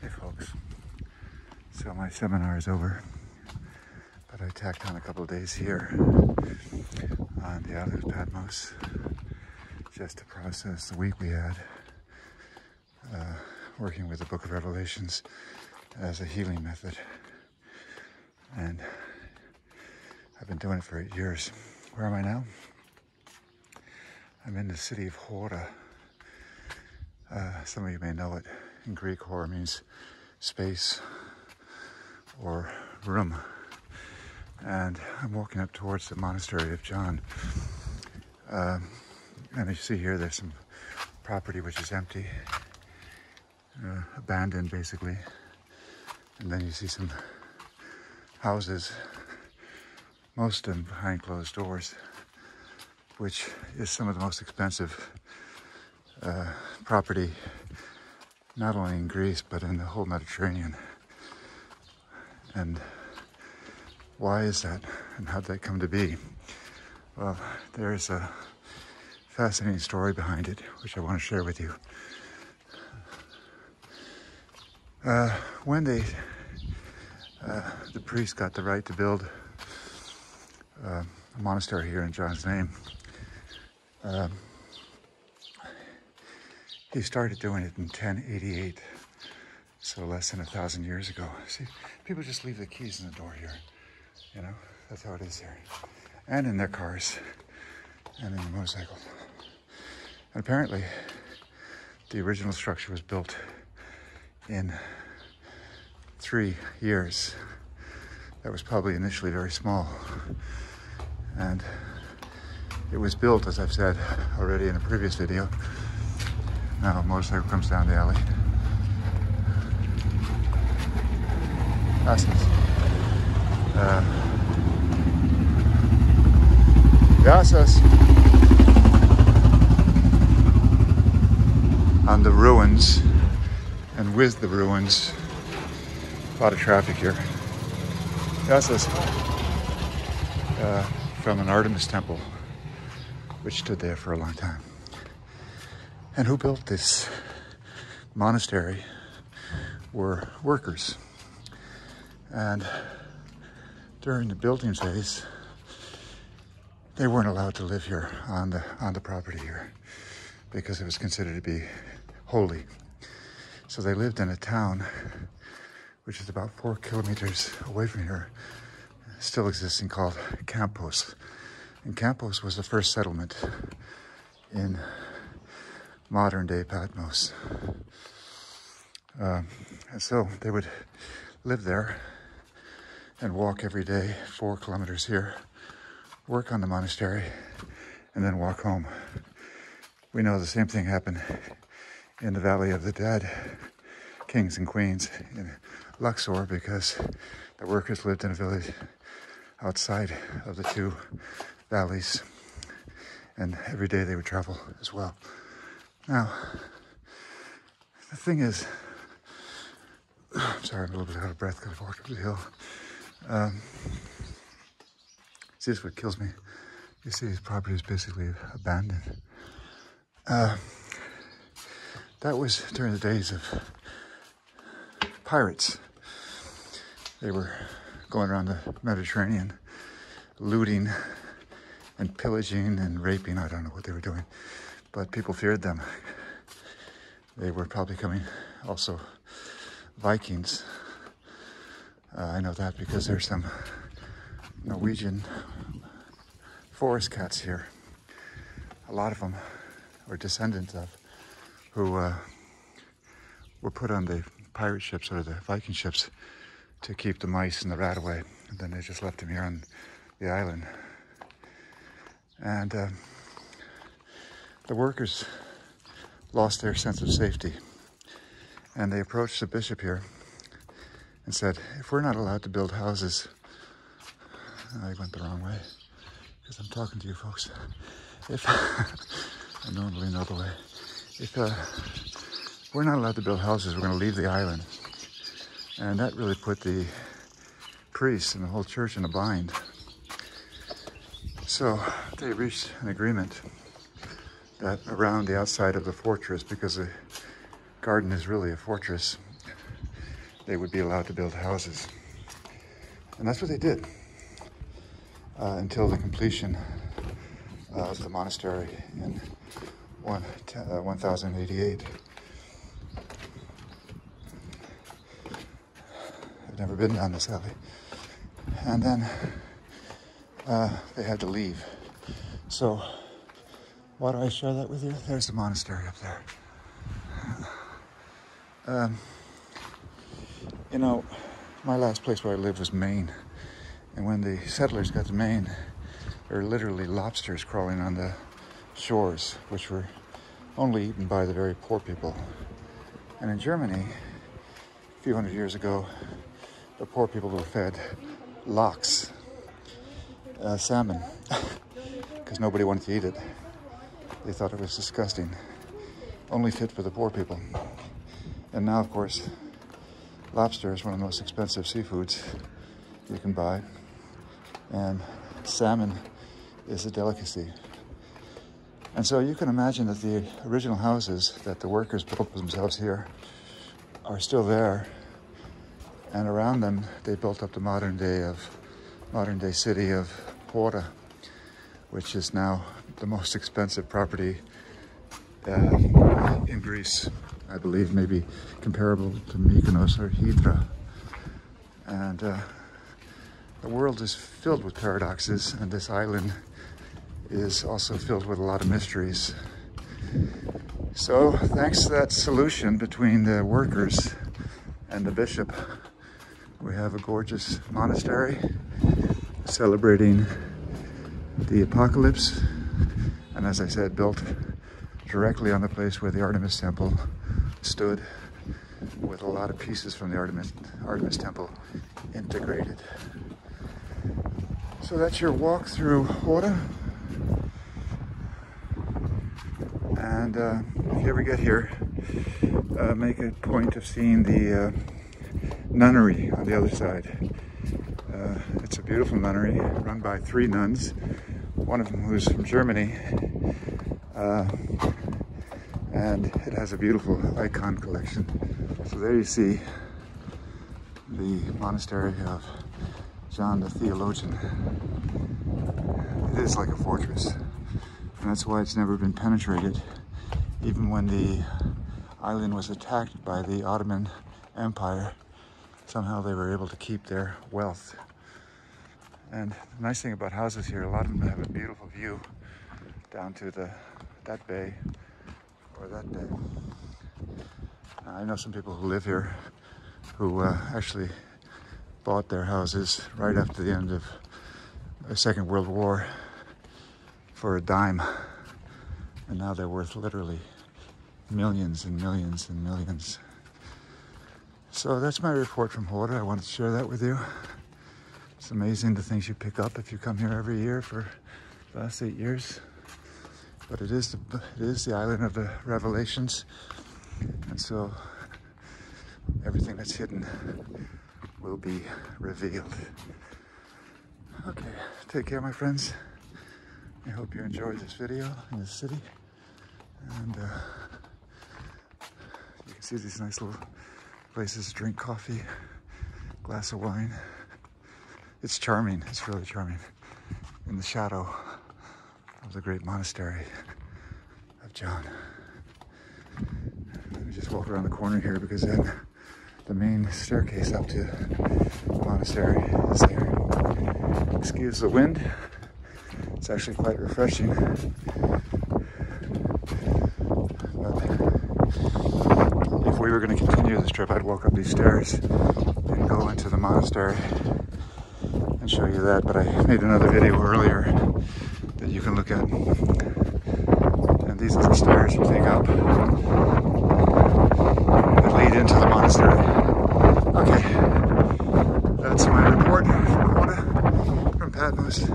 Hey folks, so my seminar is over, but I tacked on a couple of days here on the island of Patmos just to process the week we had working with the Book of Revelations as a healing method. And I've been doing it for 8 years. Where am I now? I'm in the city of Chora. Some of you may know it. In Greek, Chora means space or room. And I'm walking up towards the monastery of John. And as you see here, there's some property which is empty, abandoned basically. And then you see some houses, most of them behind closed doors, which is some of the most expensive property, not only in Greece, but in the whole Mediterranean. And why is that? And how did that come to be? Well, there's a fascinating story behind it, which I want to share with you. When the priest got the right to build a monastery here in John's name, he started doing it in 1088, so less than 1,000 years ago. See, people just leave the keys in the door here, you know, that's how it is here. And in their cars, and in the motorcycles. And apparently, the original structure was built in 3 years. That was probably initially very small. And it was built, as I've said already in a previous video. Now a motorcycle comes down the alley. Gracias. Gracias. On the ruins, and with the ruins, a lot of traffic here. Gracias. From an Artemis temple, which stood there for a long time. And who built this monastery were workers. And during the building phase, they weren't allowed to live here on the property here because it was considered to be holy. So they lived in a town which is about 4 kilometers away from here, still existing, called Campos. And Campos was the first settlement in modern day Patmos. And so they would live there and walk every day 4 kilometers here, work on the monastery, and then walk home. We know the same thing happened in the Valley of the Dead, kings and queens in Luxor, because the workers lived in a village outside of the 2 valleys, and every day they would travel as well. Now, the thing is, I'm sorry, I'm a little bit out of breath because I walked up the hill. See, this is what kills me. You see, his property is basically abandoned. That was during the days of pirates. They were going around the Mediterranean, looting and pillaging and raping. I don't know what they were doing, but people feared them. They were probably coming also Vikings. I know that because there's some Norwegian forest cats here. A lot of them were descendants of who were put on the pirate ships or the Viking ships to keep the mice and the rat away. And then they just left them here on the island. And the workers lost their sense of safety. And they approached the bishop here and said, if we're not allowed to build houses, I went the wrong way because I'm talking to you folks. If I normally know the way. If we're not allowed to build houses, we're going to leave the island. And that really put the priests and the whole church in a bind. So they reached an agreement that around the outside of the fortress, because the garden is really a fortress, they would be allowed to build houses. And that's what they did until the completion of the monastery in 1088. I've never been down this alley. And then they had to leave. So why do I share that with you? There's the monastery up there. You know, my last place where I lived was Maine. And when the settlers got to Maine, there were literally lobsters crawling on the shores, which were only eaten by the very poor people. And in Germany, a few hundred years ago, the poor people were fed lox, salmon, because nobody wanted to eat it. They thought it was disgusting, only fit for the poor people. And now, of course, lobster is one of the most expensive seafoods you can buy, and salmon is a delicacy. And so you can imagine that the original houses that the workers built themselves here are still there, and around them they built up the modern day city of Chora, which is now the most expensive property in Greece. I believe maybe comparable to Mykonos or Hydra. And the world is filled with paradoxes, and this island is also filled with a lot of mysteries. So thanks to that solution between the workers and the bishop, we have a gorgeous monastery celebrating the apocalypse, and as I said, built directly on the place where the Artemis Temple stood, with a lot of pieces from the Artemis Temple integrated. So that's your walk through Chora. And if you ever get here, make a point of seeing the nunnery on the other side. It's a beautiful nunnery run by 3 nuns, one of them who's from Germany, and it has a beautiful icon collection. So there you see the monastery of John the Theologian. It is like a fortress, and that's why it's never been penetrated. Even when the island was attacked by the Ottoman Empire, somehow they were able to keep their wealth. And the nice thing about houses here, a lot of them have a beautiful view down to that bay or that bay. I know some people who live here who actually bought their houses right after the end of the Second World War for a dime, and now they're worth literally millions and millions and millions. So that's my report from Chora. I wanted to share that with you. It's amazing the things you pick up if you come here every year for the last 8 years. But it is the island of the revelations, and so everything that's hidden will be revealed. Okay, take care, my friends. I hope you enjoyed this video in the city, and you can see these nice little places to drink coffee, glass of wine. It's charming, it's really charming, in the shadow of the great monastery of John. Let me just walk around the corner here, because then the main staircase up to the monastery is there. Excuse the wind, it's actually quite refreshing. But if we were going to continue this trip, I'd walk up these stairs and go into the monastery and show you that, but I made another video earlier that you can look at. And these are the stairs you take up that lead into the monastery. Okay, that's my report from Chora, from Patmos.